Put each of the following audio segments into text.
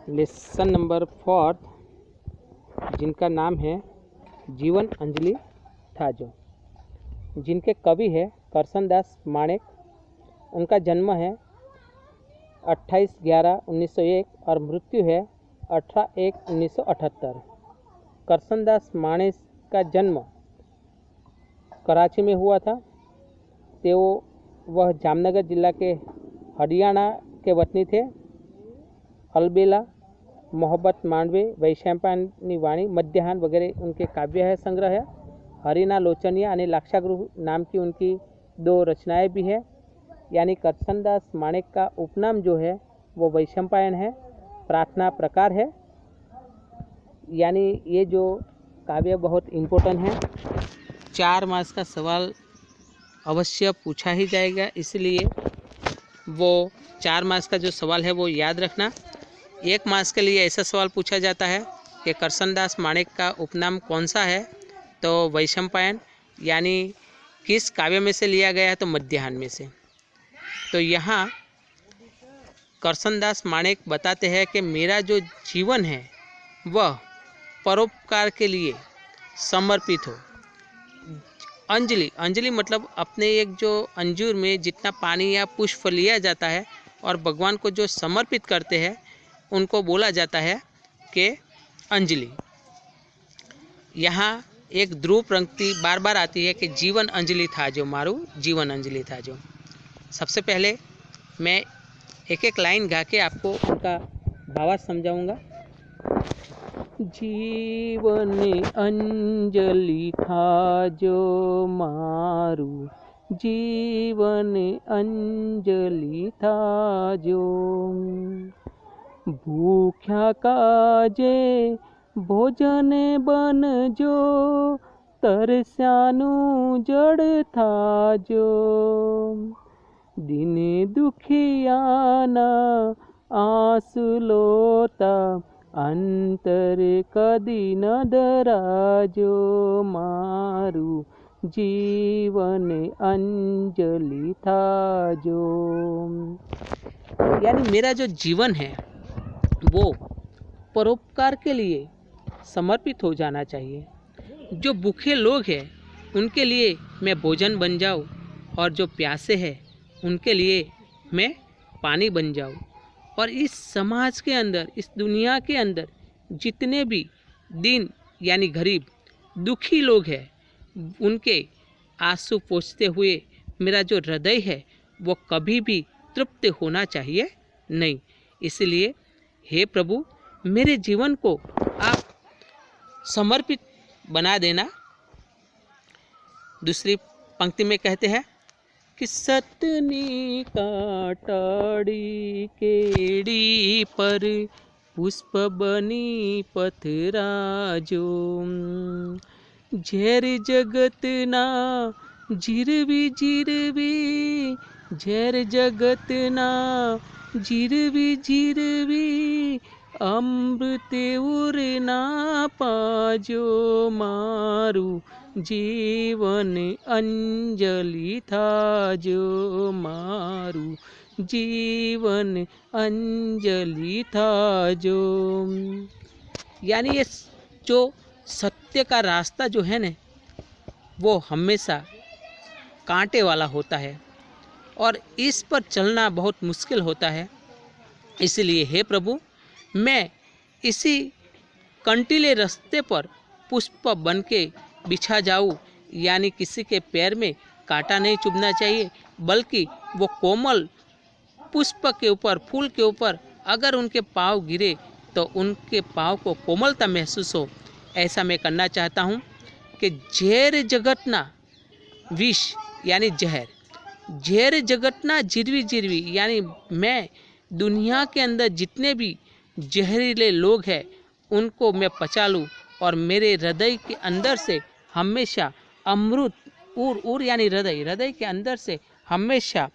Lesson number 4, जिनका नाम है जीवन अंजलि थाजो, जिनके कवि है करसनदास माणेक। उनका जन्म है 28/11/1901 और मृत्यु है 18/1/1978। करसनदास माणेक का जन्म कराची में हुआ था। वह जामनगर जिला के हरियाणा के वतनी थे। अलबेला, मोहब्बत मांडवे, वैशंपायनी वाणी, मध्याह्न वगैरह उनके काव्य है, संग्रह है। हरिना लोचनिया यानी लाक्षागृह नाम की उनकी 2 रचनाएं भी है। यानी करसनदास माणेक का उपनाम जो है वो वैशंपायन है, प्रार्थना प्रकार है। यानी ये जो काव्य बहुत इम्पोर्टेंट है। 4 मार्क्स का सवाल अवश्य पूछा ही जाएगा, इसलिए वो 4 मार्क्स का जो सवाल है वो याद रखना। 1 मार्क्स के लिए ऐसा सवाल पूछा जाता है कि करसनदास माणेक का उपनाम कौन सा है, तो वैशंपायन, यानी किस काव्य में से लिया गया है, तो मध्याह्न में से। तो यहाँ करसनदास माणेक बताते हैं कि मेरा जो जीवन है वह परोपकार के लिए समर्पित हो। अंजलि मतलब अपने एक जो अंजूर में जितना पानी या पुष्प लिया जाता है और भगवान को जो समर्पित करते हैं उनको बोला जाता है कि अंजलि। यहाँ एक ध्रुव पंक्ति बार बार आती है कि जीवन अंजलि था जो मारू, जीवन अंजलि था जो। सबसे पहले मैं एक एक लाइन गा के आपको उनका भावार्थ समझाऊंगा। जीवन अंजलि था जो मारू, जीवन अंजलि था जो। भूख्या काजे भोजन बन जो, तरस्यानु जड़ था जो। दिन दुखियाना आंसू लोता, अंतर कदी न दराजो मारू, जीवन अंजलि था जो। यानी मेरा जो जीवन है वो परोपकार के लिए समर्पित हो जाना चाहिए। जो भूखे लोग हैं उनके लिए मैं भोजन बन जाऊं, और जो प्यासे हैं उनके लिए मैं पानी बन जाऊं। और इस समाज के अंदर, इस दुनिया के अंदर जितने भी दीन यानी गरीब दुखी लोग हैं उनके आंसू पोंछते हुए मेरा जो हृदय है वो कभी भी तृप्त होना चाहिए नहीं। इसलिए हे प्रभु, मेरे जीवन को आप समर्पित बना देना। दूसरी पंक्ति में कहते हैं कि सतनी काटाड़ी केड़ी पर, पुष्प बनी पथराजो। झेर जगत ना जिरवी जिरवी, झेर जगत ना जिरवी जिरवी, अमृत उर ना पाजो मारू, जीवन अंजलि था जो मारू, जीवन अंजलि था जो। यानी ये जो सत्य का रास्ता जो है ना वो हमेशा कांटे वाला होता है और इस पर चलना बहुत मुश्किल होता है। इसलिए हे प्रभु, मैं इसी कंटीले रास्ते पर पुष्प बन के बिछा जाऊं, यानी किसी के पैर में कांटा नहीं चुभना चाहिए, बल्कि वो कोमल पुष्प के ऊपर, फूल के ऊपर अगर उनके पाँव गिरे तो उनके पाँव को कोमलता महसूस हो। ऐसा मैं करना चाहता हूँ कि झेर जगतना विष यानी जहर, झेर जगतना जिरवी जिरवी, यानी मैं दुनिया के अंदर जितने भी जहरीले लोग हैं उनको मैं पचा लूँ और मेरे हृदय के अंदर से हमेशा अमृत उर यानी हृदय के अंदर से हमेशा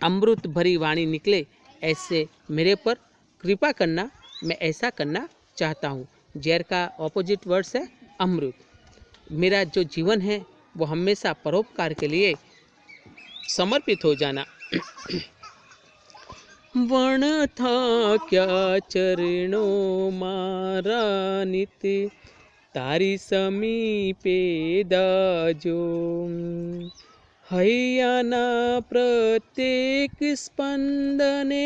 अमृत भरी वाणी निकले। ऐसे मेरे पर कृपा करना, मैं ऐसा करना चाहता हूँ। जहर का ऑपोजिट वर्ड्स है अमृत। मेरा जो जीवन है वो हमेशा परोपकार के लिए समर्पित हो जाना। वण था क्या चरणों मारा नित, तारी समीपे दाजो। हૈयाना प्रत्येक स्पंदने,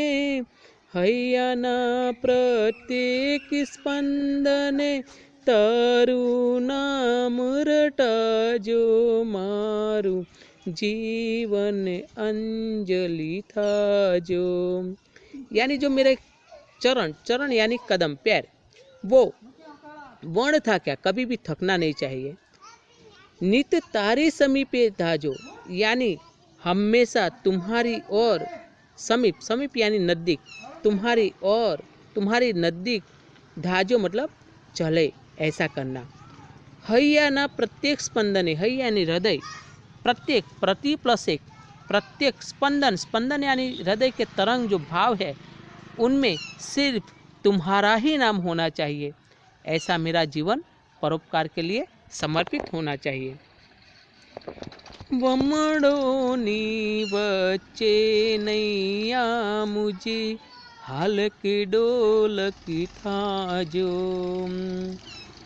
हૈयाना प्रत्येक स्पंदने, तारू नाम रटाजो। मारू जीवन अंजलि था जो। यानी जो मेरे चरण, चरण यानी कदम, पैर, वो वर्ण था क्या, कभी भी थकना नहीं चाहिए। नित तारे समीपे धाजो, यानी हमेशा तुम्हारी ओर, समीप, समीप यानी नजदीक, तुम्हारी ओर, तुम्हारी नजदीक, धाजो मतलब चले, ऐसा करना। हैया ना प्रत्येक स्पंदने, हैया यानी हृदय, प्रत्येक, प्रति प्लस एक, प्रत्येक स्पंदन, स्पंदन यानी हृदय के तरंग जो भाव है, उनमें सिर्फ तुम्हारा ही नाम होना चाहिए। ऐसा मेरा जीवन परोपकार के लिए समर्पित होना चाहिए। वमड़ोनी बच्चे नैया मुझे, हालक डोलक था जो।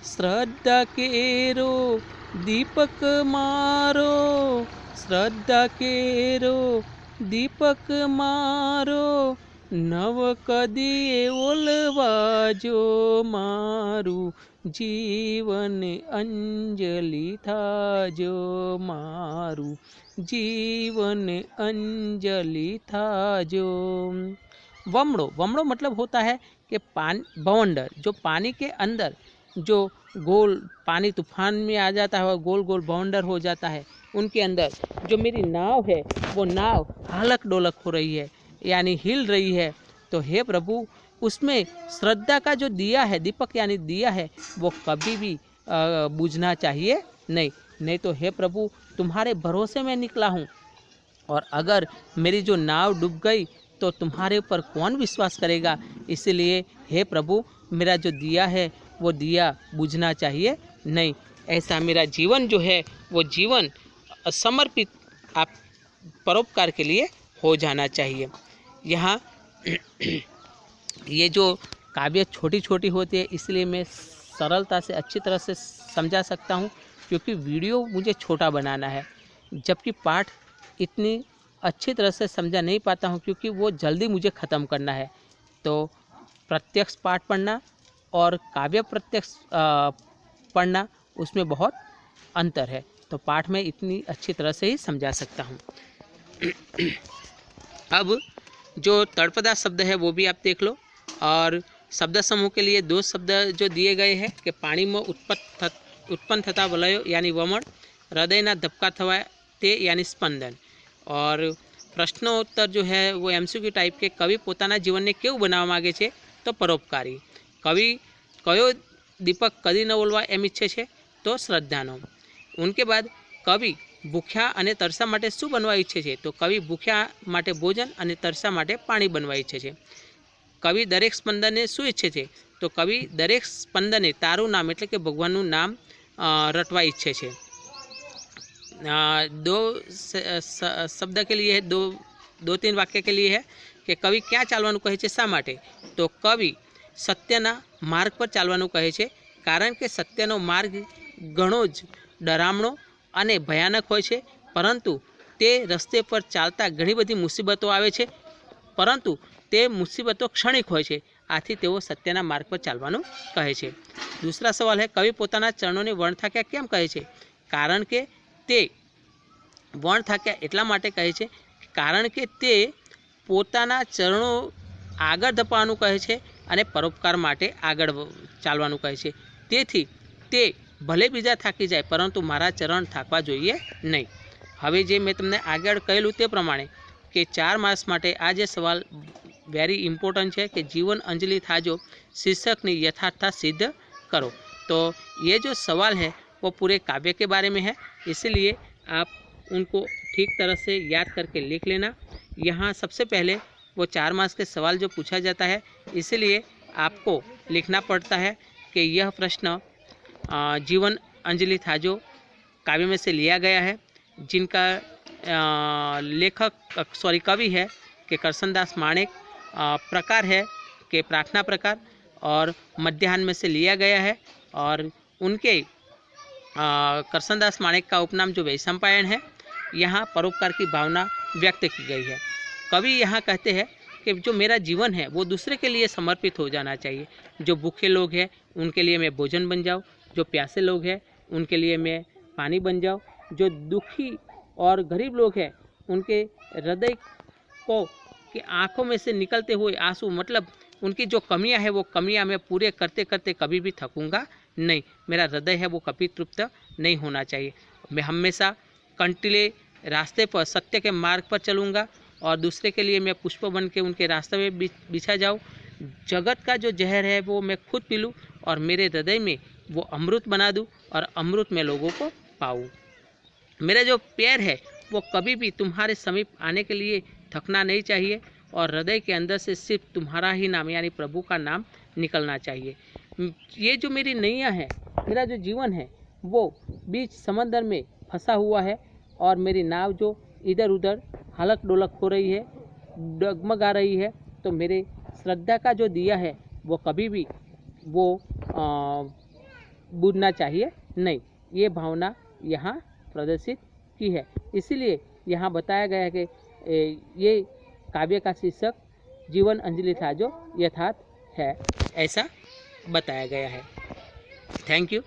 श्रद्धा केरो दीपक मारो, श्रद्धा केरो दीपक मारो, नव कदिए ओलवाजो। मारू जीवन अंजलि था जो। मारू जीवन अंजलि था जो। वमड़ो, वमड़ो मतलब होता है कि पानी, बवंडर, जो पानी के अंदर जो गोल, पानी तूफान में आ जाता है और गोल गोल बवंडर हो जाता है, उनके अंदर जो मेरी नाव है, वो नाव हालक डोलक हो रही है, यानी हिल रही है। तो हे प्रभु, उसमें श्रद्धा का जो दिया है, दीपक यानी दिया है, वो कभी भी बुझना चाहिए नहीं। नहीं तो हे प्रभु, तुम्हारे भरोसे में निकला हूँ, और अगर मेरी जो नाव डूब गई तो तुम्हारे ऊपर कौन विश्वास करेगा। इसलिए हे प्रभु, मेरा जो दिया है वो दिया बुझना चाहिए नहीं। ऐसा मेरा जीवन जो है वो जीवन समर्पित आप परोपकार के लिए हो जाना चाहिए। यहाँ ये जो काव्य छोटी छोटी होती है, इसलिए मैं सरलता से अच्छी तरह से समझा सकता हूँ, क्योंकि वीडियो मुझे छोटा बनाना है, जबकि पाठ इतनी अच्छी तरह से समझा नहीं पाता हूँ, क्योंकि वो जल्दी मुझे ख़त्म करना है। तो प्रत्यक्ष पाठ पढ़ना और काव्य प्रत्यक्ष पढ़ना, उसमें बहुत अंतर है। तो पाठ में इतनी अच्छी तरह से ही समझा सकता हूँ। अब जो तड़पदा शब्द है वो भी आप देख लो, और शब्द समूह के लिए दो शब्द जो दिए गए हैं कि पानी में उत्पन्न थता वलयो यानी वमन, हृदयना धबका थवा ते यानी स्पंदन। और प्रश्नोत्तर जो है वो एमसीक्यू टाइप के, कवि પોતાના જીવનને કેવું બનાવવા માગે છે તો પરોપકારી। કવિ કયો દીપક કદી ન ઓલવા એમ ઈચ્છે છે તો શ્રદ્ધાનો। ઉનકે બાદ કવિ ભૂખ્યા અને તરસા માટે શું બનવા ઈચ્છે છે તો કવિ ભૂખ્યા માટે ભોજન અને તરસા માટે પાણી બનવા ઈચ્છે છે। કવિ દરેક સ્પંદને શું ઈચ્છે છે તો કવિ દરેક સ્પંદને તારું નામ એટલે કે ભગવાનનું નામ રટવા ઈચ્છે છે। दो शब्द के लिए है, दो तीन वाक्य के लिए है कि कवि क्या चालवानुं कहे छे शा माटे तो कवि सत्यना मार्ग पर चालवानुं कहे छे, कारण के सत्यनो मार्ग घणो ज डरामणो अने भयानक होय छे, परंतु ते रस्ते पर चालता घणी बधी मुसीबतों आवे छे, परंतु ते मुसीबतों क्षणिक होय छे, आथी तेओ सत्यना मार्ग पर चालवानुं कहे छे। दूसरा सवाल है, कवि पोताना चरणोने वणथाक्या केम कहे छे, कारण के ते वणथाक्या एटला माटे कहे छे कारण के ते पोताना चरणों आगळ धपाववानुं कहे छे अने परोपकार माटे आगळ चालवानुं कहे छे। तेथी ते भले बीजा थाकी जाय परंतु मारा चरण थाकवा जोईए नहीं। हवे जे मैं तमने आगळ कहेलुं ते प्रमाणे कि 4 मास माटे आ जे सवाल वेरी इम्पोर्टंट है कि जीवन अंजलि थाजो शीर्षकनी यथार्थता सिद्ध करो। तो ये जो सवाल है वो पूरे काव्य के बारे में है, इसलिए आप उनको ठीक तरह से याद करके लिख लेना। यहाँ सबसे पहले वो 4 मास के सवाल जो पूछा जाता है, इसलिए आपको लिखना पड़ता है कि यह प्रश्न जीवन अंजलि थाजो काव्य में से लिया गया है, जिनका लेखक कवि है कि करसनदास माणेक, प्रकार है कि प्रार्थना प्रकार, और मध्याह्न में से लिया गया है। और उनके करसनदास माणिक का उपनाम जो वैशंपायन है, यहाँ परोपकार की भावना व्यक्त की गई है। कवि यहाँ कहते हैं कि जो मेरा जीवन है वो दूसरे के लिए समर्पित हो जाना चाहिए। जो भूखे लोग हैं उनके लिए मैं भोजन बन जाऊँ, जो प्यासे लोग हैं उनके लिए मैं पानी बन जाऊँ, जो दुखी और गरीब लोग हैं उनके हृदय को कि आँखों में से निकलते हुए आंसू, मतलब उनकी जो कमियां है वो कमियां मैं पूरे करते करते कभी भी थकूंगा नहीं। मेरा हृदय है वो कभी तृप्त नहीं होना चाहिए। मैं हमेशा कंटीले रास्ते पर सत्य के मार्ग पर चलूँगा और दूसरे के लिए मैं पुष्प बन के उनके रास्ते में बिछा जाऊँ। जगत का जो जहर है वो मैं खुद पी लूँ और मेरे हृदय में वो अमृत बना दूँ और अमृत में लोगों को पाऊँ। मेरा जो पैर है वो कभी भी तुम्हारे समीप आने के लिए थकना नहीं चाहिए और हृदय के अंदर से सिर्फ तुम्हारा ही नाम यानी प्रभु का नाम निकलना चाहिए। ये जो मेरी नैया है, मेरा जो जीवन है वो बीच समंदर में फंसा हुआ है और मेरी नाव जो इधर उधर हलक डोलक हो रही है, डगमगा रही है, तो मेरे श्रद्धा का जो दिया है वो कभी भी वो बुझना चाहिए नहीं। ये भावना यहाँ प्रदर्शित की है। इसीलिए यहाँ बताया गया है कि ये काव्य का शीर्षक जीवन अंजलि था जो यथार्थ है, ऐसा बताया गया है। Thank you.